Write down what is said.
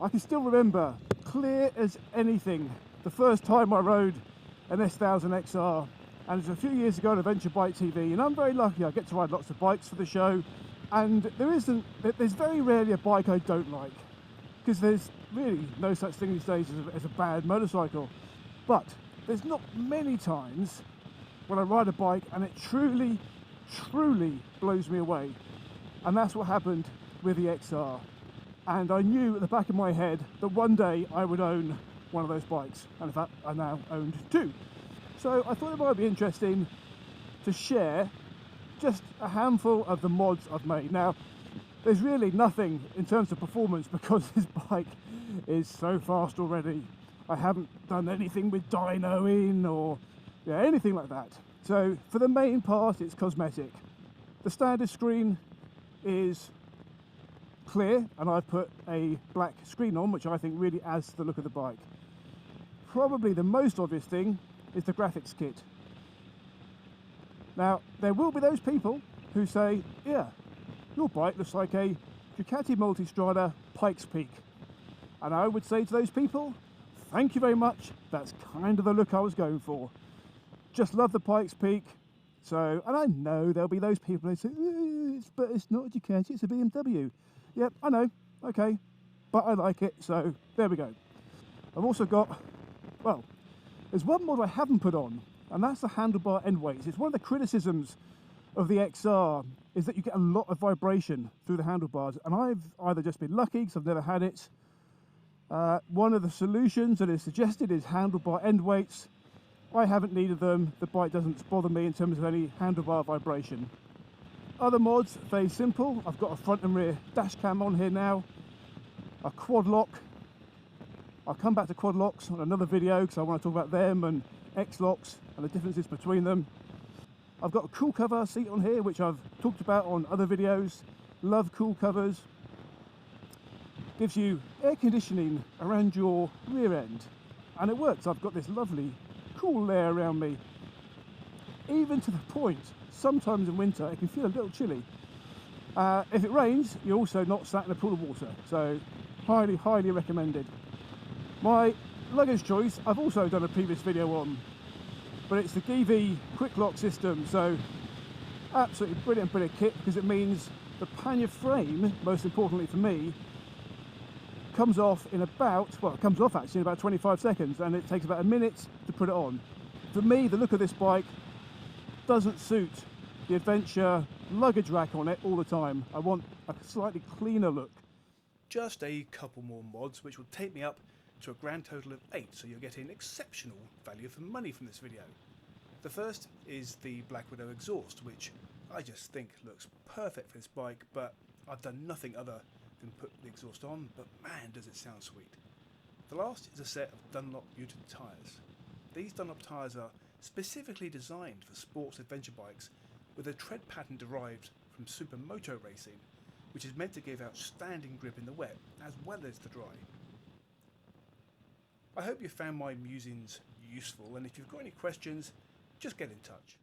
I can still remember, clear as anything, the first time I rode an S1000XR, and it was a few years ago on Adventure Bike TV, and I'm very lucky I get to ride lots of bikes for the show, and there's very rarely a bike I don't like, because there's really no such thing these days as a bad motorcycle. But there's not many times when I ride a bike and it truly blows me away, and that's what happened with the XR. And I knew at the back of my head that one day I would own one of those bikes, and in fact I now owned two. So I thought it might be interesting to share just a handful of the mods I've made. Now, there's really nothing in terms of performance because this bike is so fast already. I haven't done anything with dynoing or anything like that. So for the main part, it's cosmetic. The standard screen is clear, and I've put a black screen on, which I think really adds to the look of the bike. Probably the most obvious thing is the graphics kit. Now, there will be those people who say, yeah, your bike looks like a Ducati Multistrada Pikes Peak. And I would say to those people, thank you very much, that's kind of the look I was going for. Just love the Pikes Peak. So, and I know there'll be those people who say, but it's not a Ducati, it's a BMW. Yep, I know, okay, but I like it, so there we go. I've also got, well, there's one mod I haven't put on, and that's the handlebar end weights. It's one of the criticisms of the XR is that you get a lot of vibration through the handlebars, and I've either just been lucky because I've never had it. One of the solutions that is suggested is handlebar end weights. I haven't needed them. The bike doesn't bother me in terms of any handlebar vibration. Other mods, very simple. I've got a front and rear dash cam on here now, a quad lock. I'll come back to quad locks on another video because I want to talk about them and X locks and the differences between them. I've got a cool cover seat on here, which I've talked about on other videos. Love cool covers. Gives you air conditioning around your rear end, and it works. I've got this lovely cool layer around me, even to the point sometimes in winter it can feel a little chilly. If it rains, you're also not sat in a pool of water, so highly recommended. My luggage choice I've also done a previous video on, but it's the Givi quick lock system. So absolutely brilliant kit, because it means the pannier frame, most importantly for me, comes off in about, well, it comes off actually in about 25 seconds, and it takes about a minute to put it on. For me, the look of this bike doesn't suit the adventure luggage rack on it all the time. I want a slightly cleaner look. Just a couple more mods which will take me up to a grand total of 8, so you're getting exceptional value for money from this video. The first is the Black Widow exhaust, which I just think looks perfect for this bike, but I've done nothing other than put the exhaust on, but man does it sound sweet. The last is a set of Dunlop muted tyres. These Dunlop tyres are specifically designed for sports adventure bikes with a tread pattern derived from supermoto racing, which is meant to give outstanding grip in the wet as well as the dry. I hope you found my musings useful, and if you've got any questions, just get in touch.